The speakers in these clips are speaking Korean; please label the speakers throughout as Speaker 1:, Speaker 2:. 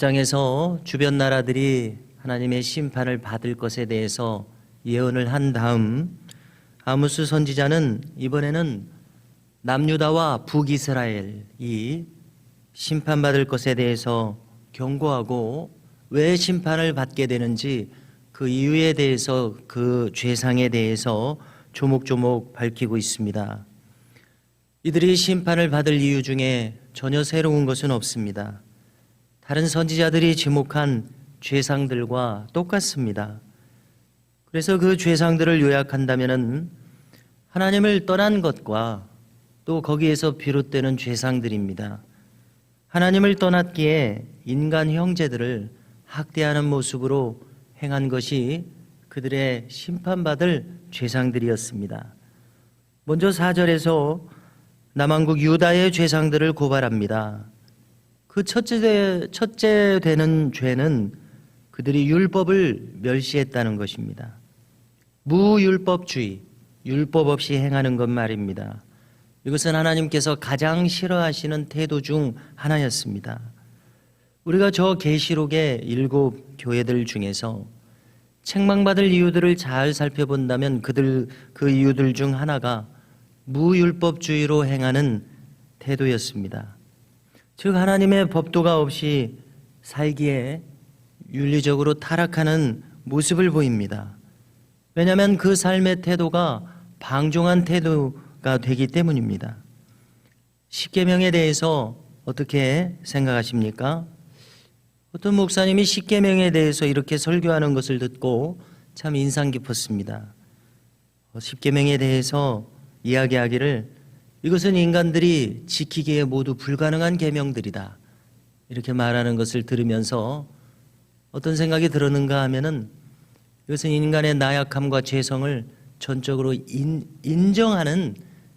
Speaker 1: 10장에서 주변 나라들이 하나님의 심판을 받을 것에 대해서 예언을 한 다음 아모스 선지자는 이번에는 남유다와 북이스라엘이 심판받을 것에 대해서 경고하고 왜 심판을 받게 되는지 그 이유에 대해서, 그 죄상에 대해서 조목조목 밝히고 있습니다. 이들이 심판을 받을 이유 중에 전혀 새로운 것은 없습니다. 다른 선지자들이 지목한 죄상들과 똑같습니다. 그래서 그 죄상들을 요약한다면은 하나님을 떠난 것과 또 거기에서 비롯되는 죄상들입니다. 하나님을 떠났기에 인간 형제들을 학대하는 모습으로 행한 것이 그들의 심판받을 죄상들이었습니다. 먼저 4절에서 남왕국 유다의 죄상들을 고발합니다. 그 첫째 되는 죄는 그들이 율법을 멸시했다는 것입니다. 무율법주의, 율법 없이 행하는 것 말입니다. 이것은 하나님께서 가장 싫어하시는 태도 중 하나였습니다. 우리가 저 계시록의 7 교회들 중에서 책망받을 이유들을 잘 살펴본다면 그 이유들 중 하나가 무율법주의로 행하는 태도였습니다. 즉 하나님의 법도가 없이 살기에 윤리적으로 타락하는 모습을 보입니다. 왜냐하면 그 삶의 태도가 방종한 태도가 되기 때문입니다. 십계명에 대해서 어떻게 생각하십니까? 어떤 목사님이 십계명에 대해서 이렇게 설교하는 것을 듣고 참 인상 깊었습니다. 십계명에 대해서 이야기하기를 이것은 인간들이 지키기에 모두 불가능한 계명들이다, 이렇게 말하는 것을 들으면서 어떤 생각이 들었는가 하면은 이것은 인간의 나약함과 죄성을 전적으로 인정하는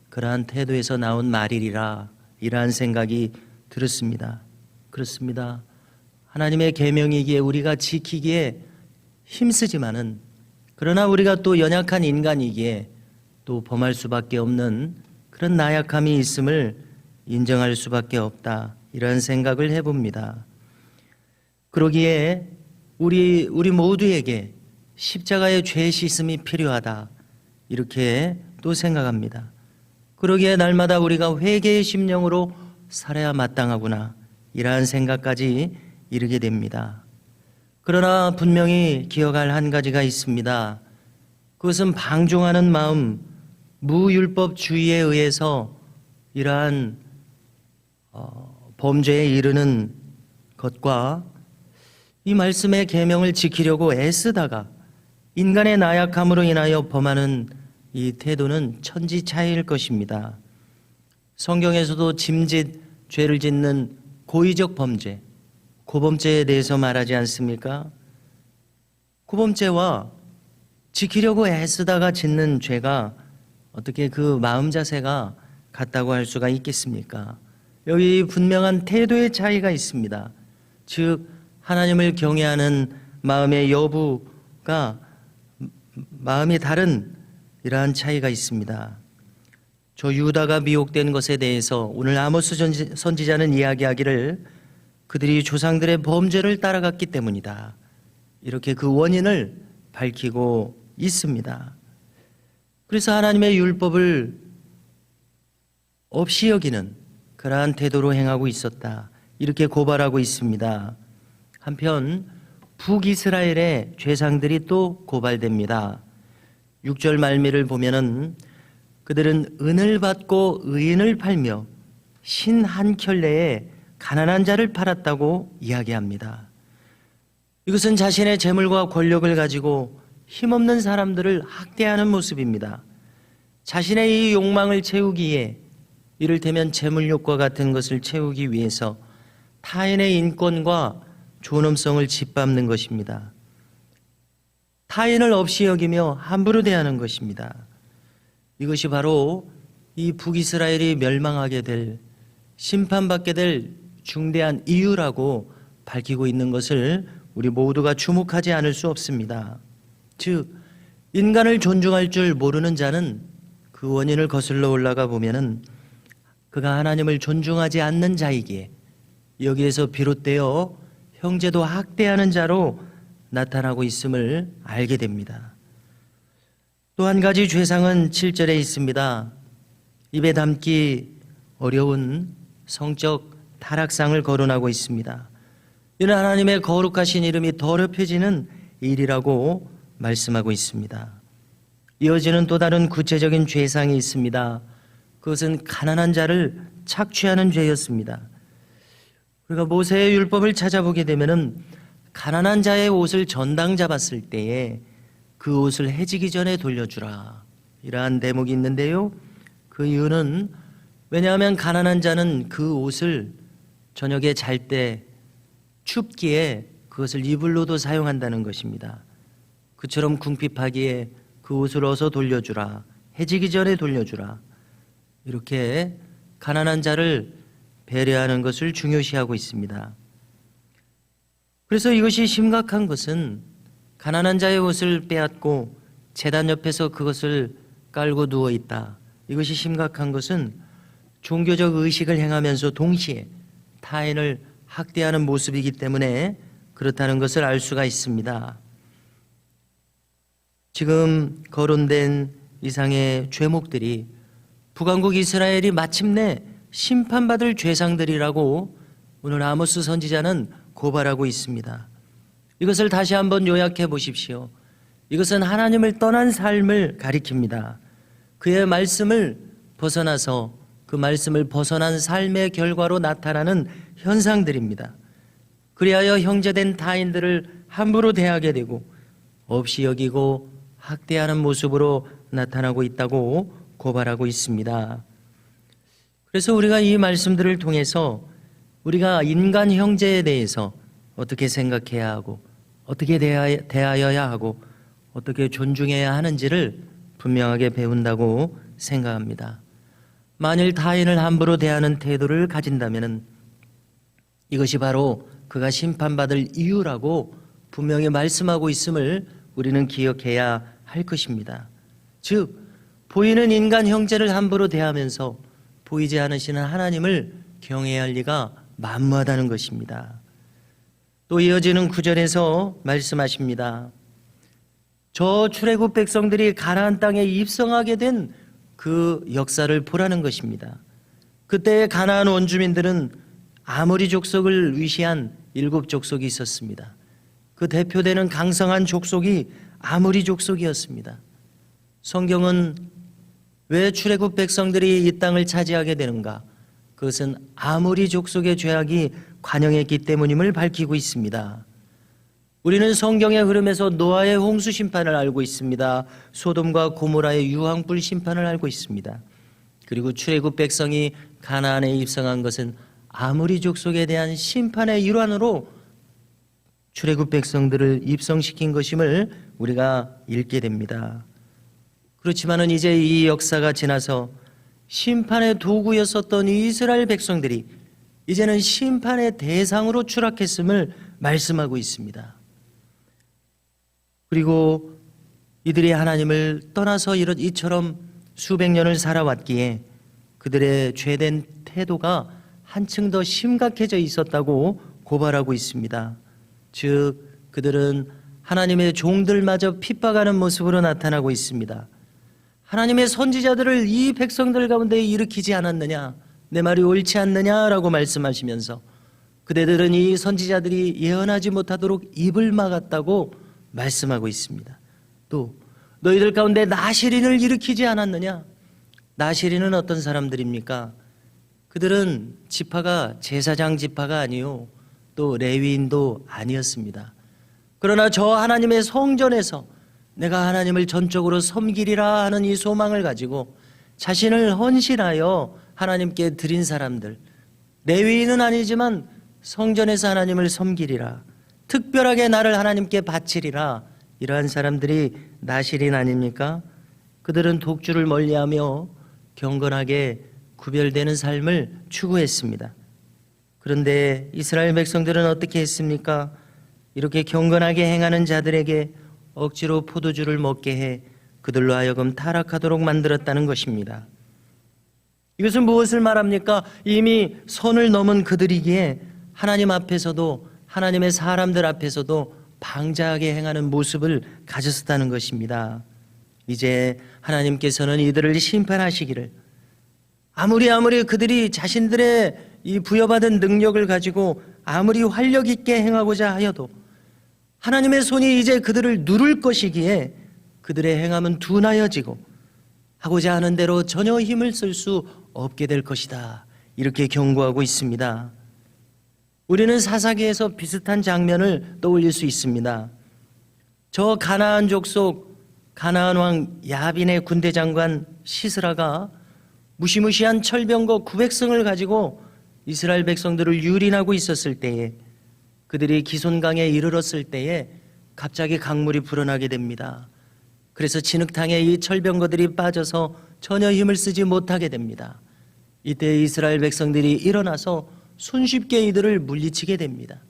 Speaker 1: 그러한 태도에서 나온 말이리라, 이러한 생각이 들었습니다. 그렇습니다. 하나님의 계명이기에 우리가 지키기에 힘쓰지만은, 그러나 우리가 또 연약한 인간이기에 또 범할 수밖에 없는 그런 나약함이 있음을 인정할 수밖에 없다, 이런 생각을 해봅니다. 그러기에 우리 모두에게 십자가의 죄 씻음이 필요하다, 이렇게 또 생각합니다. 그러기에 날마다 우리가 회개의 심령으로 살아야 마땅하구나, 이러한 생각까지 이르게 됩니다. 그러나 분명히 기억할 한 가지가 있습니다. 그것은 방종하는 마음, 무율법주의에 의해서 이러한 범죄에 이르는 것과 이 말씀의 계명을 지키려고 애쓰다가 인간의 나약함으로 인하여 범하는 이 태도는 천지 차이일 것입니다. 성경에서도 짐짓, 죄를 짓는 고의적 범죄, 고범죄에 대해서 말하지 않습니까? 고범죄와 지키려고 애쓰다가 짓는 죄가 어떻게 그 마음 자세가 같다고 할 수가 있겠습니까? 여기 분명한 태도의 차이가 있습니다. 즉 하나님을 경외하는 마음의 여부가 마음이 다른 이러한 차이가 있습니다. 저 유다가 미혹된 것에 대해서 오늘 아모스 선지자는 이야기하기를 그들이 조상들의 범죄를 따라갔기 때문이다, 이렇게 그 원인을 밝히고 있습니다. 그래서 하나님의 율법을 없이 여기는 그러한 태도로 행하고 있었다, 이렇게 고발하고 있습니다. 한편 북이스라엘의 죄상들이 또 고발됩니다. 6절 말미를 보면은 그들은 은을 받고 의인을 팔며 신 한 켤레에 가난한 자를 팔았다고 이야기합니다. 이것은 자신의 재물과 권력을 가지고 힘없는 사람들을 학대하는 모습입니다. 자신의 이 욕망을 채우기에, 이를테면 재물욕과 같은 것을 채우기 위해서 타인의 인권과 존엄성을 짓밟는 것입니다. 타인을 없이 여기며 함부로 대하는 것입니다. 이것이 바로 이 북이스라엘이 멸망하게 될, 심판받게 될 중대한 이유라고 밝히고 있는 것을 우리 모두가 주목하지 않을 수 없습니다. 즉 인간을 존중할 줄 모르는 자는 그 원인을 거슬러 올라가 보면은 그가 하나님을 존중하지 않는 자이기에 여기에서 비롯되어 형제도 학대하는 자로 나타나고 있음을 알게 됩니다. 또 한 가지 죄상은 7절에 있습니다. 입에 담기 어려운 성적 타락상을 거론하고 있습니다. 이는 하나님의 거룩하신 이름이 더럽혀지는 일이라고 말씀하고 있습니다. 이어지는 또 다른 구체적인 죄상이 있습니다. 그것은 가난한 자를 착취하는 죄였습니다. 우리가 모세의 율법을 찾아보게 되면은 가난한 자의 옷을 전당 잡았을 때에 그 옷을 해지기 전에 돌려주라, 이러한 대목이 있는데요. 그 이유는 왜냐하면 가난한 자는 그 옷을 저녁에 잘 때 춥기에 그것을 이불로도 사용한다는 것입니다. 그처럼 궁핍하기에 그 옷을 어서 돌려주라, 해지기 전에 돌려주라, 이렇게 가난한 자를 배려하는 것을 중요시하고 있습니다. 그래서 이것이 심각한 것은 가난한 자의 옷을 빼앗고 제단 옆에서 그것을 깔고 누워 있다. 이것이 심각한 것은 종교적 의식을 행하면서 동시에 타인을 학대하는 모습이기 때문에 그렇다는 것을 알 수가 있습니다. 지금 거론된 이상의 죄목들이 북왕국 이스라엘이 마침내 심판받을 죄상들이라고 오늘 아모스 선지자는 고발하고 있습니다. 이것을 다시 한번 요약해 보십시오. 이것은 하나님을 떠난 삶을 가리킵니다. 그의 말씀을 벗어나서 그 말씀을 벗어난 삶의 결과로 나타나는 현상들입니다. 그리하여 형제된 타인들을 함부로 대하게 되고 없이 여기고 학대하는 모습으로 나타나고 있다고 고발하고 있습니다. 그래서 우리가 이 말씀들을 통해서 우리가 인간 형제에 대해서 어떻게 생각해야 하고 어떻게 대하여야 하고 어떻게 존중해야 하는지를 분명하게 배운다고 생각합니다. 만일 타인을 함부로 대하는 태도를 가진다면 이것이 바로 그가 심판받을 이유라고 분명히 말씀하고 있음을 우리는 기억해야 할 것입니다. 즉, 보이는 인간 형제를 함부로 대하면서 보이지 않으시는 하나님을 경외해야 할 리가 만무하다는 것입니다. 또 이어지는 9절에서 말씀하십니다. 저 출애굽 백성들이 가나안 땅에 입성하게 된 그 역사를 보라는 것입니다. 그때 가나안 원주민들은 아모리 족속을 위시한 7 족속이 있었습니다. 그 대표되는 강성한 족속이 아모리 족속이었습니다. 성경은 왜 출애굽 백성들이 이 땅을 차지하게 되는가? 그것은 아모리 족속의 죄악이 관영했기 때문임을 밝히고 있습니다. 우리는 성경의 흐름에서 노아의 홍수 심판을 알고 있습니다. 소돔과 고모라의 유황불 심판을 알고 있습니다. 그리고 출애굽 백성이 가나안에 입성한 것은 아모리 족속에 대한 심판의 일환으로 출애굽 백성들을 입성시킨 것임을 우리가 읽게 됩니다. 그렇지만은 이제 이 역사가 지나서 심판의 도구였었던 이스라엘 백성들이 이제는 심판의 대상으로 추락했음을 말씀하고 있습니다. 그리고 이들이 하나님을 떠나서 이처럼 수백 년을 살아왔기에 그들의 죄된 태도가 한층 더 심각해져 있었다고 고발하고 있습니다. 즉, 그들은 하나님의 종들마저 핍박하는 모습으로 나타나고 있습니다. 하나님의 선지자들을 이 백성들 가운데 일으키지 않았느냐, 내 말이 옳지 않느냐라고 말씀하시면서 그대들은 이 선지자들이 예언하지 못하도록 입을 막았다고 말씀하고 있습니다. 또 너희들 가운데 나시린을 일으키지 않았느냐? 나시린은 어떤 사람들입니까? 그들은 지파가 제사장 지파가 아니요 또 레위인도 아니었습니다. 그러나 저 하나님의 성전에서 내가 하나님을 전적으로 섬기리라 하는 이 소망을 가지고 자신을 헌신하여 하나님께 드린 사람들, 레위인은 아니지만 성전에서 하나님을 섬기리라, 특별하게 나를 하나님께 바치리라, 이러한 사람들이 나시린 아닙니까? 그들은 독주를 멀리하며 경건하게 구별되는 삶을 추구했습니다. 그런데 이스라엘 백성들은 어떻게 했습니까? 이렇게 경건하게 행하는 자들에게 억지로 포도주를 먹게 해 그들로 하여금 타락하도록 만들었다는 것입니다. 이것은 무엇을 말합니까? 이미 선을 넘은 그들이기에 하나님 앞에서도 하나님의 사람들 앞에서도 방자하게 행하는 모습을 가졌었다는 것입니다. 이제 하나님께서는 이들을 심판하시기를, 아무리 그들이 자신들의 이 부여받은 능력을 가지고 아무리 활력 있게 행하고자 하여도 하나님의 손이 이제 그들을 누를 것이기에 그들의 행함은 둔하여지고 하고자 하는 대로 전혀 힘을 쓸 수 없게 될 것이다, 이렇게 경고하고 있습니다. 우리는 사사기에서 비슷한 장면을 떠올릴 수 있습니다. 저 가나안 족속 가나안 왕 야빈의 군대 장관 시스라가 무시무시한 철병거 900성을 가지고 이스라엘 백성들을 유린하고 있었을 때에, 그들이 기손강에 이르렀을 때에 갑자기 강물이 불어나게 됩니다. 그래서 진흙탕에 이 철병거들이 빠져서 전혀 힘을 쓰지 못하게 됩니다. 이때 이스라엘 백성들이 일어나서 손쉽게 이들을 물리치게 됩니다.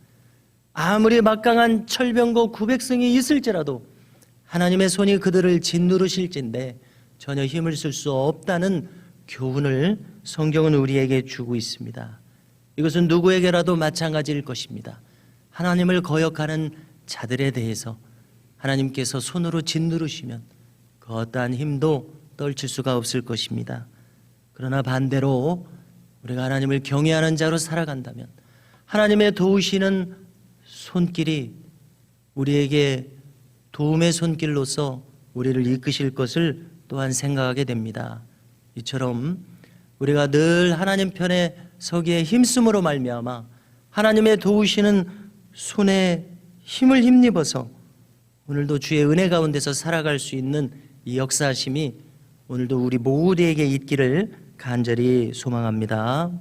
Speaker 1: 아무리 막강한 철병거 900성이 있을지라도 하나님의 손이 그들을 짓누르실진데 전혀 힘을 쓸 수 없다는 교훈을 성경은 우리에게 주고 있습니다. 이것은 누구에게라도 마찬가지일 것입니다. 하나님을 거역하는 자들에 대해서 하나님께서 손으로 짓누르시면 그 어떠한 힘도 떨칠 수가 없을 것입니다. 그러나 반대로 우리가 하나님을 경외하는 자로 살아간다면 하나님의 도우시는 손길이 우리에게 도움의 손길로서 우리를 이끄실 것을 또한 생각하게 됩니다. 이처럼 우리가 늘 하나님 편에 서기에 힘쓰므로 말미암아 하나님의 도우시는 손에 힘을 힘입어서 오늘도 주의 은혜 가운데서 살아갈 수 있는 이 역사하심이 오늘도 우리 모두에게 있기를 간절히 소망합니다.